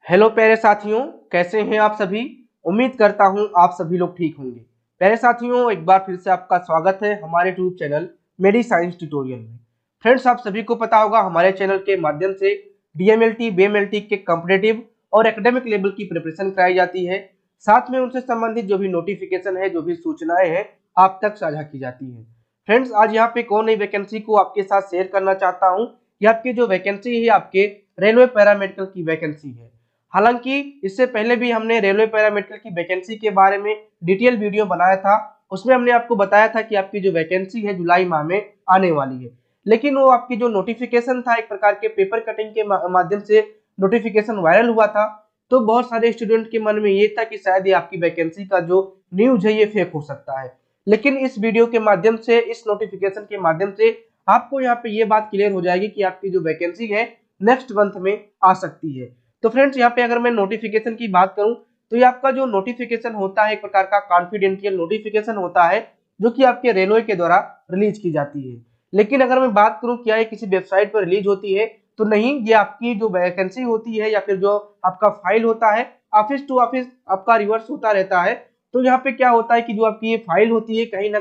Hello प्यारे साथियों, कैसे हैं आप सभी। उम्मीद करता हूं आप सभी लोग ठीक होंगे। प्यारे साथियों, एक बार फिर से आपका स्वागत है हमारे यूट्यूब चैनल मेडी साइंस ट्यूटोरियल में। फ्रेंड्स, आप सभी को पता होगा हमारे चैनल के माध्यम से डीएमएलटी बीएमएलटी के कॉम्पिटिटिव और एकेडमिक लेवल की प्रिपरेशन कराई जाती है। साथ में उनसे संबंधित जो भी नोटिफिकेशन है, जो भी सूचनाएं हैं, आप तक साझा की जाती है। फ्रेंड्स, आज यहाँ पे कौन नई वैकेंसी को आपके साथ शेयर करना चाहता हूँ। ये आपकी जो वैकेंसी है, आपके रेलवे पैरामेडिकल की वैकेंसी है। हालांकि इससे पहले भी हमने रेलवे पैरामेडिकल की वैकेंसी के बारे में डिटेल वीडियो बनाया था। उसमें हमने आपको बताया था कि आपकी जो वैकेंसी है जुलाई माह में आने वाली है, लेकिन वो आपकी जो नोटिफिकेशन था, एक प्रकार के पेपर कटिंग के माध्यम से नोटिफिकेशन वायरल हुआ था। तो बहुत सारे स्टूडेंट के मन में ये था कि शायद ये आपकी वैकेंसी का जो न्यूज है ये फेक हो सकता है। लेकिन इस वीडियो के माध्यम से, इस नोटिफिकेशन के माध्यम से आपको यहाँ पे ये बात क्लियर हो जाएगी कि आपकी जो वैकेंसी है नेक्स्ट मंथ में आ सकती है। तो फ्रेंड्स, यहाँ पे अगर मैं नोटिफिकेशन की बात करूं तो ये आपका जो नोटिफिकेशन होता है एक प्रकार का कॉन्फिडेंशियल नोटिफिकेशन होता है, जो कि आपके रेलवे के द्वारा रिलीज की जाती है। लेकिन अगर मैं बात करूं क्या ये किसी वेबसाइट पर रिलीज होती है, तो नहीं, ये आपकी जो वैकेंसी होती है या फिर जो आपका फाइल होता है, ऑफिस टू ऑफिस आपका रिवर्स होता रहता है। तो यहाँ पे क्या होता है कि जो आपकी ये फाइल होती है कहीं ना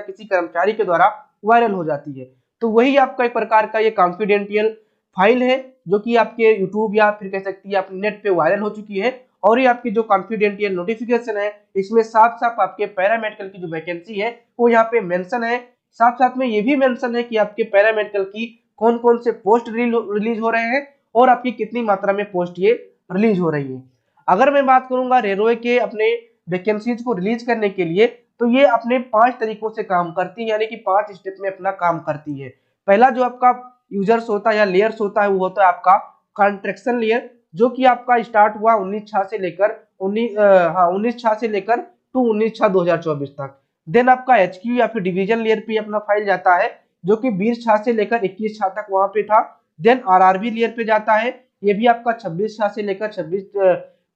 किसी कर्मचारी के द्वारा वायरल हो जाती है। तो वही आपका एक प्रकार का ये कॉन्फिडेंशियल फाइल है, जो कि आपके यूट्यूब या फिर कह सकती है अपने नेट पे वायरल हो चुकी है। और ये आपकी जो कॉन्फिडेंशियल नोटिफिकेशन है, इसमें साफ साफ आपके पैरामेडिकल की जो वैकेंसी है वो यहाँ पे मेंशन है। साथ साथ में ये भी मेंशन है कि आपके पैरामेडिकल की कौन कौन से पोस्ट रिलीज हो रहे हैं और आपकी कितनी मात्रा में पोस्ट ये रिलीज हो रही है। अगर मैं बात करूंगा रेलवे के अपने वैकेंसीज को रिलीज करने के लिए, तो ये अपने 5 तरीकों से काम करती है, यानी कि 5 स्टेप में अपना काम करती है। पहला जो आपका यूजर्स होता है या लेयर्स होता है, वो होता है आपका कॉन्ट्रैक्शन लेयर, जो कि आपका स्टार्ट हुआ 19/6 से लेकर 19/6 से लेकर टू 19/6/2024 तक। देन आपका एचक्यू या फिर डिवीजन लेयर पे अपना फाइल जाता है, जो कि 20/6 से लेकर 21/6 तक वहां पे था। देन आरआरबी लेयर पे जाता है, ये भी आपका 26/6 से लेकर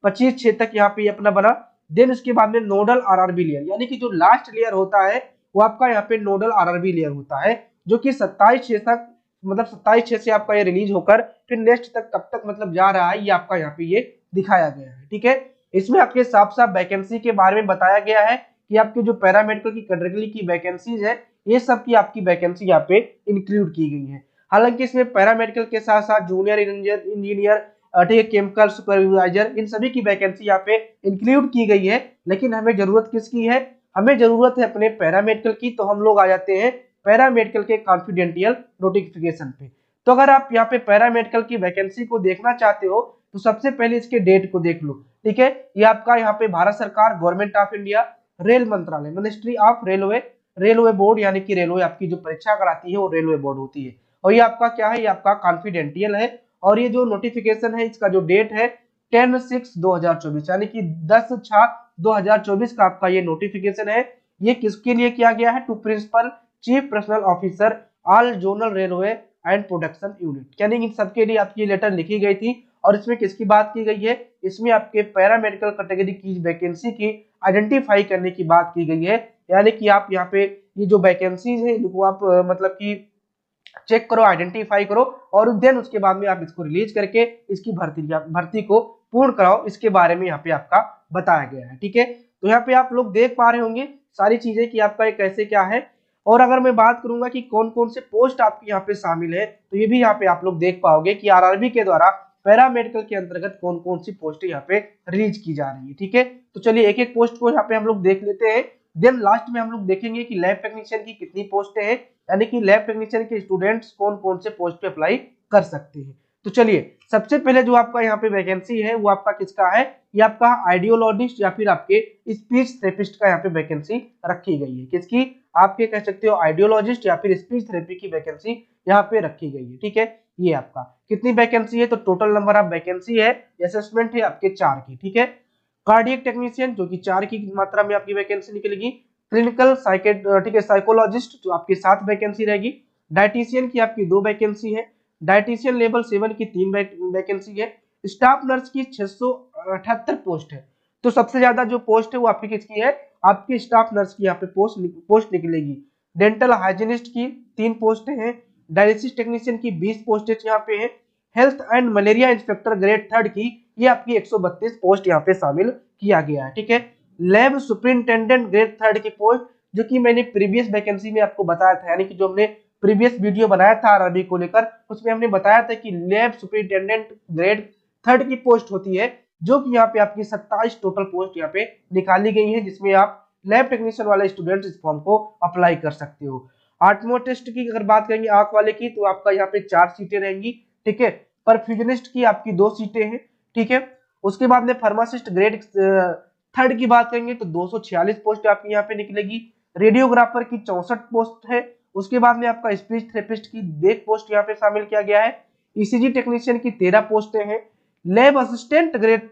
25/6 तक यहाँ पे अपना बना। देन उसके बाद में नोडल आरआरबी लेयर, यानी कि जो लास्ट लेयर होता है वो आपका यहाँ पे नोडल आरआरबी लेयर होता है, जो कि 27/6 तक, मतलब 27/6 से आपका ये रिलीज होकर फिर नेक्स्ट तक कब तक मतलब जा रहा है, ये आपका यहाँ पे ये दिखाया गया है। ठीक है, इसमें आपके साफ साफ वैकेंसी के बारे में बताया गया है कि आपकी जो पैरामेडिकल की कैटेगरी की वैकेंसीज है, ये सब की आपकी वैकेंसी यहाँ पे इंक्लूड की गई है। हालांकि इसमें पैरामेडिकल के साथ साथ जूनियर इंजीनियर, ठीक है, केमिकल सुपरवाइजर, इन सभी की वैकेंसी यहाँ पे इंक्लूड की गई है। लेकिन हमें जरूरत किसकी है? हमें जरूरत है अपने पैरामेडिकल की। तो हम लोग आ जाते हैं पैरामेडिकल के कॉन्फिडेंशियल नोटिफिकेशन पे। तो अगर आप यहाँ पे पैरामेडिकल की वैकेंसी को देखना चाहते हो, तो सबसे पहले इसके डेट को देख लो। ठीक है, ये आपका यहाँ पे भारत सरकार, गवर्नमेंट ऑफ इंडिया, रेल मंत्रालय, ministry of railway, railway board, यानी कि रेलवे आपकी जो परीक्षा कराती है वो रेलवे बोर्ड होती है। और ये आपका क्या है? ये आपका कॉन्फिडेंशियल है। और ये जो नोटिफिकेशन है, इसका जो डेट है 10/6/2024, यानी कि 10/6/2024 का आपका ये नोटिफिकेशन है। ये किसके लिए किया गया है? To principal chief personnel officer all zonal railway and production unit, यानी इन सबके लिए आपकी लेटर लिखी गई थी। और इसमें किसकी बात की गई है? इसमें आपके पैरामेडिकल कैटेगरी की वैकेंसी की आइडेंटिफाई करने की बात की गई है। यानी कि आप यहाँ पे ये जो वैकेंसीज है इनको आप मतलब कि चेक करो, आइडेंटिफाई करो, और देन उसके बाद में आप इसको रिलीज करके इसकी भर्ती को पूर्ण कराओ। इसके बारे में यहाँ पे आपका बताया गया है। ठीक है, तो यहाँ पे आप लोग देख पा रहे होंगे सारी चीजें कि आपका ये कैसे क्या है। और अगर मैं बात करूंगा कि कौन कौन से पोस्ट आपके यहाँ पे शामिल है, तो ये भी यहाँ पे आप लोग देख पाओगे कि आरआरबी के द्वारा पैरामेडिकल के अंतर्गत कौन कौन सी पोस्ट यहाँ पे रिलीज की जा रही है। ठीक है, तो चलिए एक एक पोस्ट को यहाँ पे हम लोग देख लेते हैं। देन लास्ट में हम लोग देखेंगे कि लैब टेक्नीशियन की कितनी पोस्टें हैं, यानी कि लैब टेक्नीशियन के स्टूडेंट्स कौन कौन से पोस्ट पे अप्लाई कर सकते हैं। तो चलिए सबसे पहले जो आपका यहाँ पे वैकेंसी है वो आपका किसका है? ये आपका आइडियोलॉजिस्ट या फिर आपके स्पीच थेरेपिस्ट का यहाँ पे वैकेंसी रखी गई है। किसकी? आपके कह सकते हो आइडियोलॉजिस्ट या फिर स्पीच थेरेपी की वैकेंसी यहाँ पे रखी गई है। ठीक है, ये आपका कितनी वैकेंसी है? तो टोटल नंबर ऑफ वैकेंसी है, असेसमेंट है आपके 4 की। ठीक है, कार्डियक टेक्नीशियन जो कि 4 की मात्रा में आपकी वैकेंसी निकलेगी। क्लिनिकल ठीक है, साइकोलॉजिस्ट जो आपकी 7 वैकेंसी रहेगी। डाइटिशियन की आपकी 2 वैकेंसी है। डाइटिशियन लेवल 7 की 3 वैकेंसी है। स्टाफ नर्स की 678 पोस्ट है। तो सबसे ज्यादा जो पोस्ट है वो आपकी किसकी है? आपकी स्टाफ नर्स की यहाँ पे पोस्ट निकलेगी। डेंटल हाइजीनिस्ट की 3 पोस्ट है। डायलिसिस टेक्नीशियन की 20 पोस्ट यहाँ पे है। Health and malaria inspector grade 3 की ये आपकी 132 पोस्ट यहाँ पे शामिल किया गया है। ठीक है, लैब सुपरिंटेंडेंट ग्रेड 3 की पोस्ट जो कि मैंने प्रीवियस वैकेंसी में आपको बताया था, यानी कि जो हमने प्रीवियस वीडियो बनाया था आरआरबी को लेकर, उसमें हमने बताया था कि लैब सुपरिंटेंडेंट ग्रेड 3 की पोस्ट होती है, जो कि यहाँ पे आपकी 27 टोटल पोस्ट यहाँ पे निकाली गई है, जिसमें आप लैब टेक्नीशियन वाले स्टूडेंट्स इस फॉर्म को अप्लाई कर सकते हो। आर्टमो टेस्ट की अगर बात करेंगे आंख वाले की, तो आपका यहाँ पे 4 सीटें रहेंगी। ठीक है, परफ्यूजनिस्ट की आपकी 2 सीटें हैं। ठीक है, उसके बाद में फार्मासिस्ट ग्रेड 3 की बात करेंगे तो 246 पोस्ट आपकी यहाँ पे निकलेगी। रेडियोग्राफर की 64 पोस्ट है। उसके बाद में आपका स्पीच थेरेपिस्ट की 1 पोस्ट यहाँ पे शामिल किया गया है। ईसीजी टेक्नीशियन की 13 पोस्टें हैं। लैब असिस्टेंट ग्रेड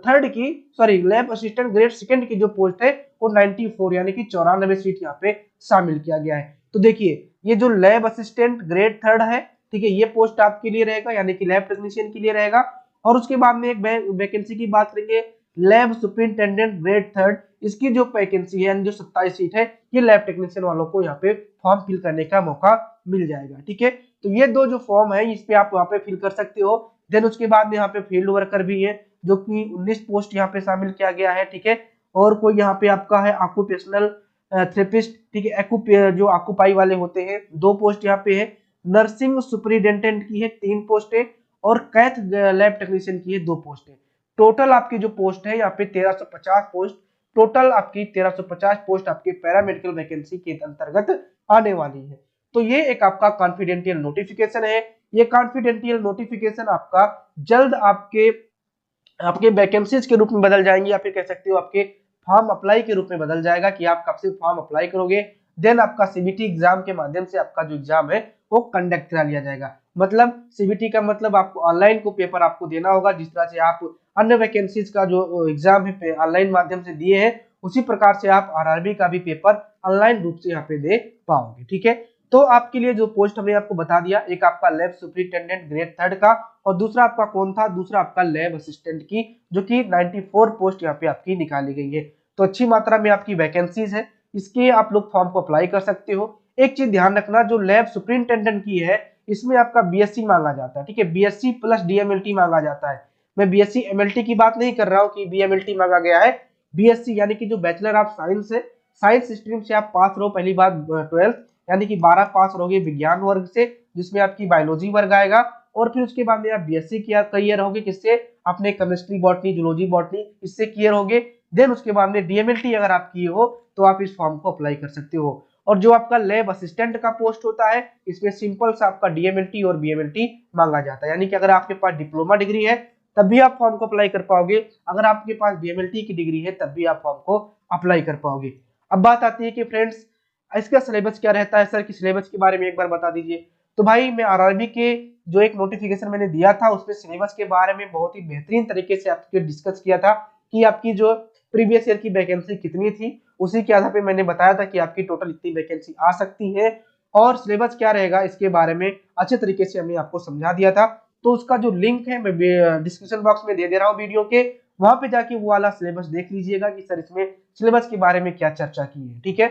3 की लैब असिस्टेंट ग्रेड 2 की जो पोस्ट है वो 94 यानी कि 94 सीट यहाँ पे शामिल किया गया है। तो देखिए, ये जो लैब असिस्टेंट ग्रेड 3 है, ठीक है, ये पोस्ट आपके लिए रहेगा, यानी कि लैब टेक्नीशियन के लिए रहेगा। और उसके बाद में एक वैकेंसी की बात करेंगे, लैब सुपरिंटेंडेंट ग्रेड 3, इसकी जो वैकेंसी है, जो 27 सीट है, ये लैब टेक्नीशियन वालों को यहाँ पे फॉर्म फिल करने का मौका मिल जाएगा। ठीक है, तो ये 2 जो फॉर्म है, इस पे आप वहाँ पे फिल कर सकते हो। देन उसके बाद में यहाँ पे फील्ड वर्कर भी है, जो कि 19 पोस्ट यहाँ पे शामिल किया गया है। ठीक है, और कोई यहाँ पे आपका है ऑक्यूपेशनल थेरेपिस्ट, ठीक है, जो ऑक्यूपाई वाले होते हैं, 2 पोस्ट यहाँ पे है। नर्सिंग सुपरिटेंडेंट की है 3 पोस्ट है, और कैथ लैब टेक्नीशियन की है 2 पोस्ट है। टोटल आपकी जो पोस्ट है यहाँ पे 1350 पोस्ट, टोटल आपकी 1350 पोस्ट आपके पैरामेडिकल वैकेंसी के अंतर्गत आने वाली है। तो ये एक आपका कॉन्फिडेंशियल नोटिफिकेशन है। ये कॉन्फिडेंशियल नोटिफिकेशन आपका जल्द आपके वैकेंसीज के रूप में बदल जाएंगी, या फिर कह सकते हो आपके फॉर्म अप्लाई के रूप में बदल जाएगा कि आप कब से फॉर्म अप्लाई करोगे। देन आपका सीबीटी एग्जाम के माध्यम से आपका जो एग्जाम है वो कंडक्ट करा लिया जाएगा। मतलब सीबीटी का मतलब आपको ऑनलाइन को पेपर आपको देना होगा, जिस तरह से आप अन्य वैकेंसीज का जो एग्जाम है ऑनलाइन माध्यम से दिए हैं, उसी प्रकार से आप आरआरबी का भी पेपर ऑनलाइन रूप से यहाँ पे दे पाओगे। ठीक है, तो आपके लिए जो पोस्ट हमने आपको बता दिया, एक आपका लैब सुपरिटेंडेंट ग्रेड 3 का, और दूसरा आपका कौन था, दूसरा आपका लैब असिस्टेंट की, जो कि 94 पोस्ट यहाँ पे आपकी निकाली गई है। तो अच्छी मात्रा में आपकी वैकेंसीज है, इसके आप लोग फॉर्म को अप्लाई कर सकते हो। एक चीज ध्यान रखना, जो लैब सुपरिटेंडेंट की है, इसमें आपका बीएससी मांगा जाता है। ठीक है, बीएससी प्लस डीएमएलटी मांगा जाता है। मैं बीएससी एमएलटी की बात नहीं कर रहा हूँ कि बीएमएलटी मांगा गया है। बीएससी यानी कि जो बैचलर ऑफ साइंस है, साइंस स्ट्रीम से आप पास रहो, पहली बात 12th, यानी कि 12 पास रहोगे विज्ञान वर्ग से, जिसमें आपकी बायोलॉजी वर्ग आएगा, और फिर उसके बाद में आप बीएससी किया रहोगे, किससे, अपने केमिस्ट्री बॉटनी जूलॉजी बॉटनी, इससे क्लियर होगे। देन उसके बाद में डीएमएलटी अगर आप किए हो तो आप इस फॉर्म को अप्लाई कर सकते हो। और जो आपका लैब असिस्टेंट का पोस्ट होता है, इसमें सिंपल सा आपका डीएमएलटी और बीएमएलटी मांगा जाता है, यानी कि अगर आपके पास डिप्लोमा डिग्री है तब भी आप फॉर्म को अप्लाई कर पाओगे, अगर आपके पास बीएमएलटी की डिग्री है तब भी आप फॉर्म को अप्लाई कर पाओगे। अब बात आती है कि फ्रेंड्स, इसका सिलेबस क्या रहता है, सर की सिलेबस के बारे में एक बार बता दीजिए। तो भाई, मैं आरआरबी के जो एक नोटिफिकेशन मैंने दिया था, उसमें सिलेबस के बारे में बहुत ही बेहतरीन तरीके से आपके डिस्कस किया था कि आपकी जो प्रीवियस ईयर की वैकेंसी कितनी थी, उसी के आधार पे मैंने बताया था कि आपकी टोटल इतनी वैकेंसी आ सकती है, और सिलेबस क्या रहेगा इसके बारे में अच्छे तरीके से हमने आपको समझा दिया था। तो उसका जो लिंक है मैं डिस्क्रिप्शन बॉक्स में दे रहा हूँ वीडियो के, वहां पे जाके वो वाला सिलेबस देख लीजिएगा कि सर इसमें सिलेबस के बारे में क्या चर्चा की है। ठीक है,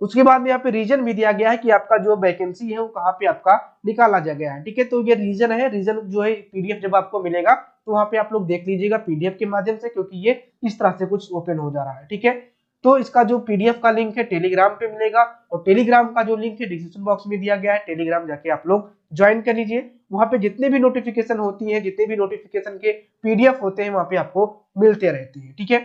उसके बाद में यहाँ पे रीजन भी दिया गया है कि आपका जो वैकेंसी है वो कहाँ पे आपका निकाला जा गया है। ठीक है, तो ये रीजन है, रीजन जो है पीडीएफ जब आपको मिलेगा तो वहां पे आप लोग देख लीजिएगा पीडीएफ के माध्यम से, क्योंकि ये इस तरह से कुछ ओपन हो जा रहा है। ठीक है, तो इसका जो पीडीएफ का लिंक है टेलीग्राम पे मिलेगा, और टेलीग्राम का जो लिंक है डिस्क्रिप्शन बॉक्स में दिया गया है, टेलीग्राम जाके आप लोग ज्वाइन कर लीजिए। वहां पे जितने भी नोटिफिकेशन होती है, जितने भी नोटिफिकेशन के पीडीएफ होते हैं, वहां पे आपको मिलते रहते हैं। ठीक है,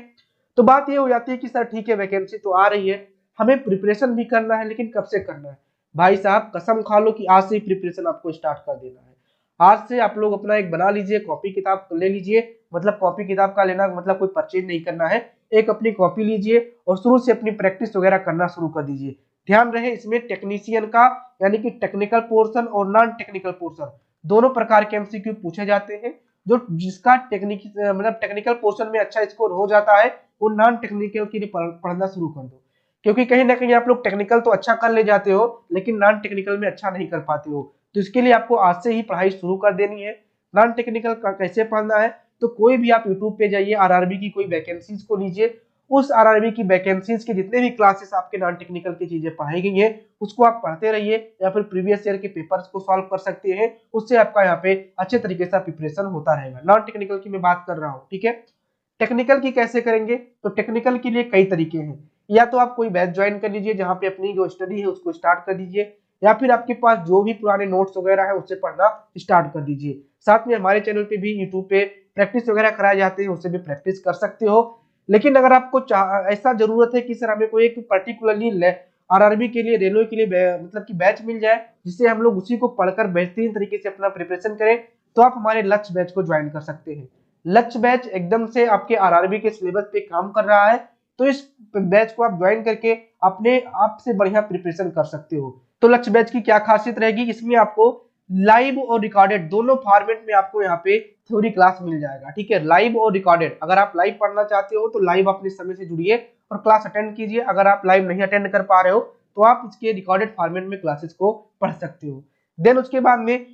तो बात ये हो जाती है कि सर ठीक है वैकेंसी तो आ रही है, हमें प्रिपरेशन भी करना है, लेकिन कब से करना है। भाई साहब, कसम खा लो कि आज से ही प्रिपरेशन आपको स्टार्ट कर देना है। आज से आप लोग अपना एक बना लीजिए, कॉपी किताब ले लीजिए, मतलब कॉपी किताब का लेना मतलब कोई परचेज नहीं करना है, एक अपनी कॉपी लीजिए और शुरू से अपनी प्रैक्टिस वगैरह करना शुरू कर दीजिए। ध्यान रहे, इसमें टेक्नीशियन का यानी कि टेक्निकल पोर्शन और नॉन टेक्निकल पोर्शन दोनों प्रकार के एमसीक्यू पूछे जाते हैं। जो जिसका टेक्निकल पोर्शन में अच्छा स्कोर हो जाता है, वो नॉन टेक्निकल के लिए पढ़ना शुरू कर दो, क्योंकि कहीं ना कहीं आप लोग टेक्निकल तो अच्छा कर ले जाते हो, लेकिन नॉन टेक्निकल में अच्छा नहीं कर पाते हो। तो इसके लिए आपको आज से ही पढ़ाई शुरू कर देनी है। नॉन टेक्निकल का कैसे पढ़ना है, तो कोई भी आप यूट्यूब पे जाइए, आरआरबी की कोई वैकेंसीज को लीजिए, उस आरआरबी की वैकेंसीज के जितने भी क्लासेस आपके नॉन टेक्निकल की चीजें पढ़ाई गई है उसको आप पढ़ते रहिए, या फिर प्रीवियस ईयर के पेपर्स को सॉल्व कर सकते हैं। उससे आपका यहाँ पे अच्छे तरीके से प्रिपरेशन होता रहेगा। नॉन टेक्निकल की मैं बात कर रहा हूँ, ठीक है। टेक्निकल की कैसे करेंगे, तो टेक्निकल के लिए कई तरीके हैं। या तो आप कोई बैच ज्वाइन कर लीजिए जहाँ पे अपनी जो स्टडी है उसको स्टार्ट कर दीजिए, या फिर आपके पास जो भी पुराने नोट्स वगैरह है उससे पढ़ना स्टार्ट कर दीजिए। साथ में हमारे चैनल पे भी यूट्यूब पे प्रैक्टिस वगैरह कराए जाते हैं, उससे भी प्रैक्टिस कर सकते हो। लेकिन अगर आपको ऐसा जरूरत है कि सर हमें कोई एक पर्टिकुलरली आरआरबी के लिए, रेलवे के लिए मतलब कि बैच मिल जाए जिससे हम लोग उसी को पढ़कर बेहतरीन तरीके से अपना प्रिपरेशन करें, तो आप हमारे लक्ष्य बैच को ज्वाइन कर सकते हैं। लक्ष्य बैच एकदम से आपके आरआरबी के सिलेबस पे काम कर रहा है, तो इस बैच को आप ज्वाइन करके अपने आप से बढ़िया प्रिपरेशन कर सकते हो। तो लक्ष्य बैच की क्या खासियत रहेगी, इसमें आपको लाइव और रिकॉर्डेड दोनों फॉर्मेट में आपको यहाँ पे थ्योरी क्लास मिल जाएगा, ठीक है। लाइव और रिकॉर्डेड, अगर आप लाइव पढ़ना चाहते हो तो लाइव अपने समय से जुड़िए और क्लास अटेंड कीजिए। अगर आप लाइव नहीं अटेंड कर पा रहे हो तो आप इसके रिकॉर्डेड फॉर्मेट में क्लासेस को पढ़ सकते हो। देन उसके बाद में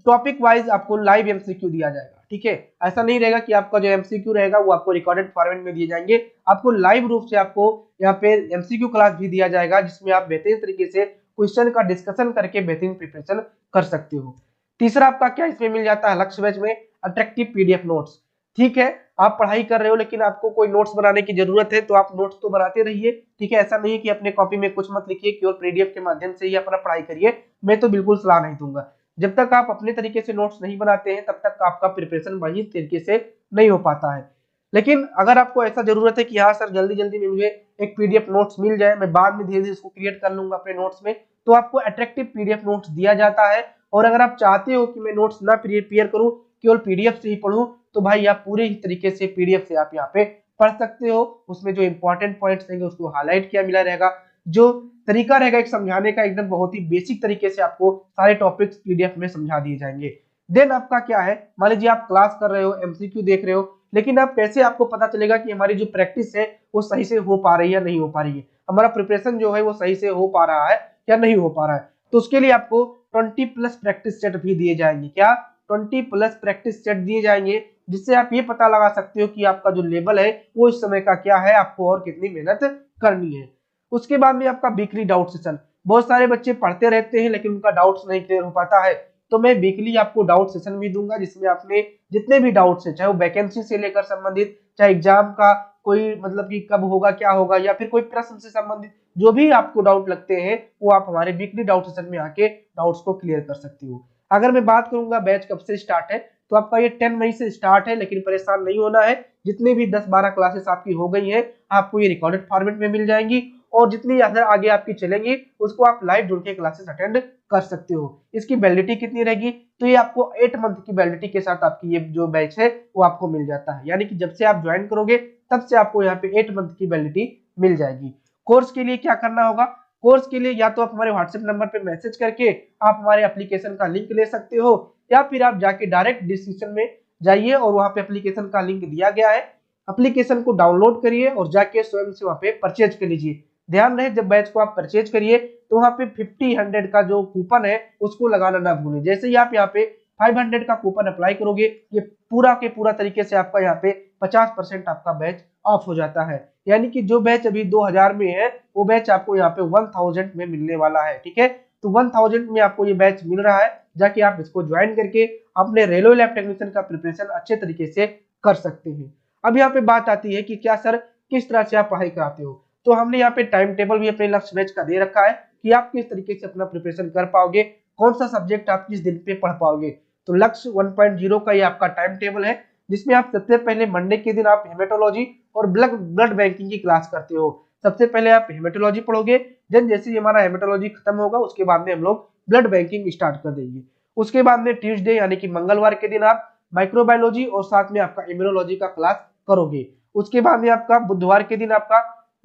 टॉपिक वाइज आपको लाइव एमसीक्यू दिया जाएगा, ठीक है। ऐसा नहीं रहेगा कि आपका जो एमसीक्यू रहेगा वो आपको रिकॉर्डेड फॉर्मेट में दिए जाएंगे, आपको लाइव रूप से आपको यहाँ पे एमसीक्यू क्लास भी दिया जाएगा जिसमें आप बेहतरीन तरीके से क्वेश्चन का डिस्कशन करके बेहतरीन प्रिपरेशन कर सकते हो। तीसरा आपका क्या इसमें मिल जाता है लक्ष्य बैच में, अट्रैक्टिव पीडीएफ नोट्स। ठीक है, आप पढ़ाई कर रहे हो लेकिन आपको कोई नोट्स बनाने की जरूरत है तो आप नोट्स तो बनाते रहिए, ठीक है। ऐसा नहीं है कि अपने कॉपी में कुछ मत लिखिए, केवल पीडीएफ के माध्यम से ही अपना पढ़ाई करिए, मैं तो बिल्कुल सलाह नहीं दूंगा। जब तक आप अपने तरीके से नोट्स नहीं बनाते हैं तब तक आपका प्रिपरेशन बढ़िया तरीके से नहीं हो पाता है। लेकिन अगर आपको ऐसा जरूरत है कि हाँ सर जल्दी जल्दी में मुझे एक पीडीएफ नोट्स मिल जाए, मैं बाद में धीरे धीरे इसको क्रिएट कर लूंगा अपने नोट्स में, तो आपको अट्रैक्टिव पीडीएफ नोट्स दिया जाता है। और अगर आप चाहते हो कि मैं नोट्स ना प्रिपेयर करूं, केवल पीडीएफ से ही पढ़ूं, तो भाई आप पूरे ही तरीके से पीडीएफ से आप यहाँ पे पढ़ सकते हो। उसमें जो इंपॉर्टेंट पॉइंट्स रहेंगे उसको हाईलाइट किया मिला रहेगा, जो तरीका रहेगा एक समझाने का एकदम बहुत ही बेसिक तरीके से आपको सारे टॉपिक्स पीडीएफ में समझा दिए जाएंगे। देन आपका क्या है, मान लीजिए आप क्लास कर रहे हो, एमसीक्यू देख रहे हो, लेकिन आप कैसे आपको पता चलेगा कि हमारी जो प्रैक्टिस है वो सही से हो पा रही है या नहीं हो पा रही है, हमारा प्रिपरेशन जो है वो सही से हो पा रहा है या नहीं हो पा रहा है। तो उसके लिए आपको 20+ प्रैक्टिस सेट भी दिए जाएंगे। क्या 20+ प्रैक्टिस सेट दिए जाएंगे, जिससे आप ये पता लगा सकते हो कि आपका जो लेवल है वो इस समय का क्या है, आपको और कितनी मेहनत करनी है। उसके बाद में आपका वीकली डाउट सेशन, बहुत सारे बच्चे पढ़ते रहते हैं लेकिन उनका डाउट्स नहीं क्लियर हो पाता है, तो मैं वीकली आपको डाउट सेशन भी दूंगा जिसमें आपने जितने भी डाउट्स हैं, चाहे वो वैकेंसी से लेकर संबंधित, चाहे एग्जाम का कोई मतलब कि कब होगा क्या होगा, या फिर कोई प्रश्न से संबंधित जो भी आपको डाउट लगते हैं वो आप हमारे वीकली डाउट सेशन में आके डाउट्स को क्लियर कर सकती हो। अगर मैं बात करूंगा बैच कब से स्टार्ट है, तो आपका ये 10 मई से स्टार्ट है, लेकिन परेशान नहीं होना है। जितने भी 10-12 क्लासेस आपकी हो गई है आपको ये रिकॉर्डेड फॉर्मेट में मिल जाएंगी, और जितनी ज्यादा आगे आपकी चलेंगी उसको आप लाइव जुड़ के क्लासेस अटेंड कर सकते हो। इसकी वैलिडिटी कितनी रहेगी, तो ये आपको 8 मंथ की वैलिडिटी के साथ आपकी ये जो बैच है वो आपको मिल जाता है, यानी कि जब से आप ज्वाइन करोगे तब से आपको यहाँ पे 8 मंथ की वैलिडिटी मिल जाएगी। कोर्स के लिए क्या करना होगा, कोर्स के लिए या तो आप हमारे व्हाट्सएप नंबर पे मैसेज करके आप हमारे एप्लीकेशन का लिंक ले सकते हो, या फिर आप जाके डायरेक्ट डिस्क्रिप्शन में जाइए और वहां पे एप्लीकेशन का लिंक दिया गया है, एप्लीकेशन को डाउनलोड करिए और जाके स्वयं से वहां पे परचेज कर लीजिए। ध्यान रहे जब बैच को आप परचेज करिए तो वहां पे 50-100 का जो कूपन है उसको लगाना ना भूलें। जैसे ही आप यहाँ पे 500 का कूपन अप्लाई करोगे, ये पूरा के पूरा तरीके से आपका यहाँ पे 50% आपका बैच ऑफ हो जाता है, यानी कि जो बैच अभी 2000 में है वो बैच आपको यहाँ पे 1000 में मिलने वाला है, ठीक है। तो 1000 में आपको ये बैच मिल रहा है, जाके आप इसको ज्वाइन करके अपने रेलवे लैब टेक्नीशियन का प्रिपरेशन अच्छे तरीके से कर सकते हैं। अब यहाँ पे बात आती है कि क्या सर किस तरह से आप पढ़ाई कराते हो, तो हमने यहाँ पे टाइम टेबल भी अपने लक्ष्य बैच का दे रखा है कि आप किस तरीके से अपना प्रिपरेशन कर पाओगे, कौन सा सब्जेक्ट आप किस दिन पे पढ़ पाओगे। तो लक्ष्य 1.0 का ये आपका टाइम टेबल है, जिसमें आप सबसे पहले मंडे के दिन आप हेमेटोलॉजी और ब्लड बैंकिंग की क्लास करते हो। सबसे पहले आप हेमेटोलॉजी पढ़ोगे, देन जैसे ही हमारा हेमेटोलॉजी खत्म होगा उसके बाद में हम लोग ब्लड बैंकिंग स्टार्ट कर देंगे। उसके बाद में ट्यूसडे यानी कि मंगलवार के दिन आप माइक्रोबायोलॉजी और साथ में आपका इम्यूनोलॉजी का क्लास करोगे। उसके बाद में आपका बुधवार के दिन आपका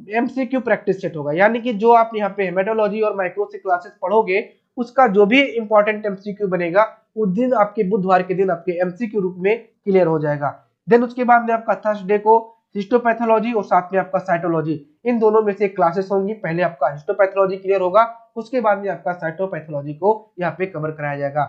एमसीक्यू प्रैक्टिस सेट होगा, यानी कि जो आप यहाँ पे हेमेटोलॉजी और माइक्रो से क्लासेस पढ़ोगे उसका जो भी इंपॉर्टेंट एमसीक्यू बनेगा उस दिन आपके बुधवार के दिन आपके एमसीक्यू रूप में क्लियर हो जाएगा। देन उसके बाद में आपका थर्सडे को हिस्टोपैथोलॉजी और साथ में आपका साइटोलॉजी, इन दोनों में से क्लासेस होंगी। पहले आपका हिस्टोपैथोलॉजी क्लियर होगा, उसके बाद में आपका साइटोपैथोलॉजी को यहाँ पे कवर कराया जाएगा।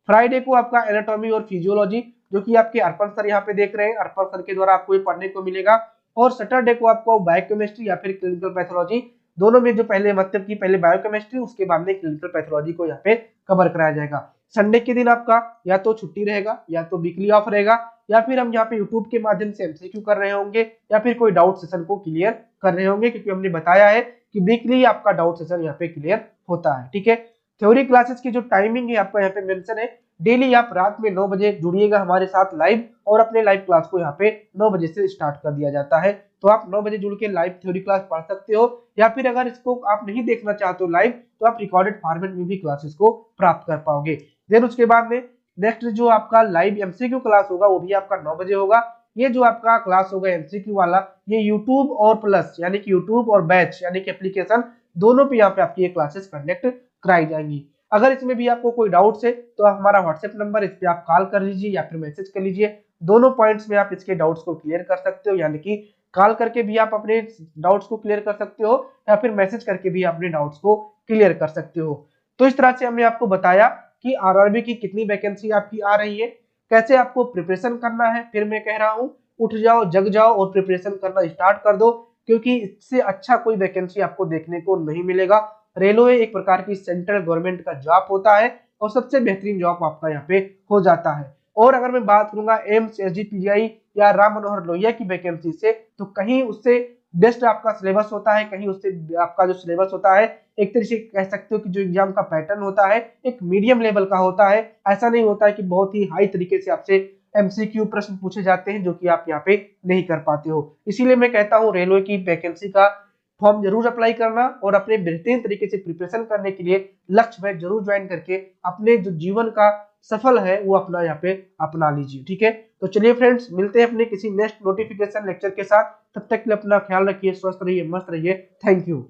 फ्राइडे को आपका एनाटॉमी और फिजियोलॉजी, जो कि आपके अर्पण सर यहाँ पे देख रहे हैं, अर्पण सर के द्वारा आपको ये पढ़ने को मिलेगा। और सैटरडे को आपको बायोकेमिस्ट्री या फिर क्लिनिकल पैथोलॉजी, दोनों में जो पहले मतलब कि पहले बायोकेमिस्ट्री उसके बाद में क्लिनिकल पैथोलॉजी को यहाँ पे कवर कराया जाएगा। संडे के दिन आपका या तो छुट्टी रहेगा या तो वीकली ऑफ रहेगा, या फिर हम यहाँ पे यूट्यूब के माध्यम से एमसीक्यू कर रहे होंगे या फिर कोई डाउट सेशन को क्लियर कर रहे होंगे, क्योंकि हमने बताया है कि वीकली आपका डाउट सेशन यहाँ पे क्लियर होता है। ठीक है, थ्योरी क्लासेस की जो टाइमिंग है आपका यहाँ पे मेंशन है, डेली आप रात में 9 बजे जुड़िएगा हमारे साथ लाइव, और अपने लाइव क्लास को यहाँ पे 9 बजे से स्टार्ट कर दिया जाता है। तो आप 9 बजे जुड़ के लाइव थ्योरी क्लास पढ़ सकते हो, या फिर अगर इसको आप नहीं देखना चाहते हो लाइव, तो आप रिकॉर्डेड फॉर्मेट में भी क्लासेस को प्राप्त कर पाओगे। देन उसके बाद में नेक्स्ट जो आपका लाइव एमसीक्यू क्लास होगा वो भी आपका 9 बजे होगा। ये जो आपका क्लास होगा एमसीक्यू वाला, ये यूट्यूब और प्लस यानी कि यूट्यूब और बैच यानी कि एप्लीकेशन दोनों पे यहाँ पे आपकी ये क्लासेस कंडक्ट कराई जाएंगी। अगर इसमें भी आपको कोई डाउट्स है तो आप हमारा व्हाट्सएप नंबर, इस पे आप कॉल कर लीजिए या फिर मैसेज कर लीजिए। दोनों पॉइंट्स में आप इसके डाउट्स को क्लियर कर सकते हो, यानी कि कॉल करके भी आप अपने डाउट्स को क्लियर कर सकते हो या फिर मैसेज करके भी अपने डाउट्स को क्लियर कर सकते हो। तो इस तरह से हमने आपको बताया कि आरआरबी की कितनी वैकेंसी आपकी आ रही है, कैसे आपको प्रिपरेशन करना है। फिर मैं कह रहा हूँ उठ जाओ, जग जाओ और प्रिपरेशन करना स्टार्ट कर दो, क्योंकि इससे अच्छा कोई वैकेंसी आपको देखने को नहीं मिलेगा। रेलवे एक प्रकार की सेंट्रल गवर्नमेंट का जॉब होता है और सबसे बेहतरीन जॉब आपका यहाँ पे हो जाता है। और अगर मैं बात करूंगा एम्स, एसजीपीजीआई या राम मनोहर लोहिया की वैकेंसी से, तो कहीं उससे बेस्ट आपका सिलेबस होता है, कहीं उससे आपका जो सिलेबस होता है एक तरीके से कह सकते हो कि जो एग्जाम का पैटर्न होता है एक मीडियम लेवल का होता है। ऐसा नहीं होता है कि बहुत ही हाई तरीके से आपसे एमसीक्यू प्रश्न पूछे जाते हैं जो कि आप यहाँ पे नहीं कर पाते हो। इसीलिए मैं कहता हूँ रेलवे की वैकेंसी का फॉर्म जरूर अप्लाई करना और अपने बेहतरीन तरीके से प्रिपरेशन करने के लिए लक्ष्य में जरूर ज्वाइन करके अपने जो जीवन का सफल है वो अपना यहाँ पे अपना लीजिए। ठीक है, तो चलिए फ्रेंड्स, मिलते हैं अपने किसी नेक्स्ट नोटिफिकेशन लेक्चर के साथ। तब तक के लिए अपना ख्याल रखिए, स्वस्थ रहिए, मस्त रहिए। Thank you.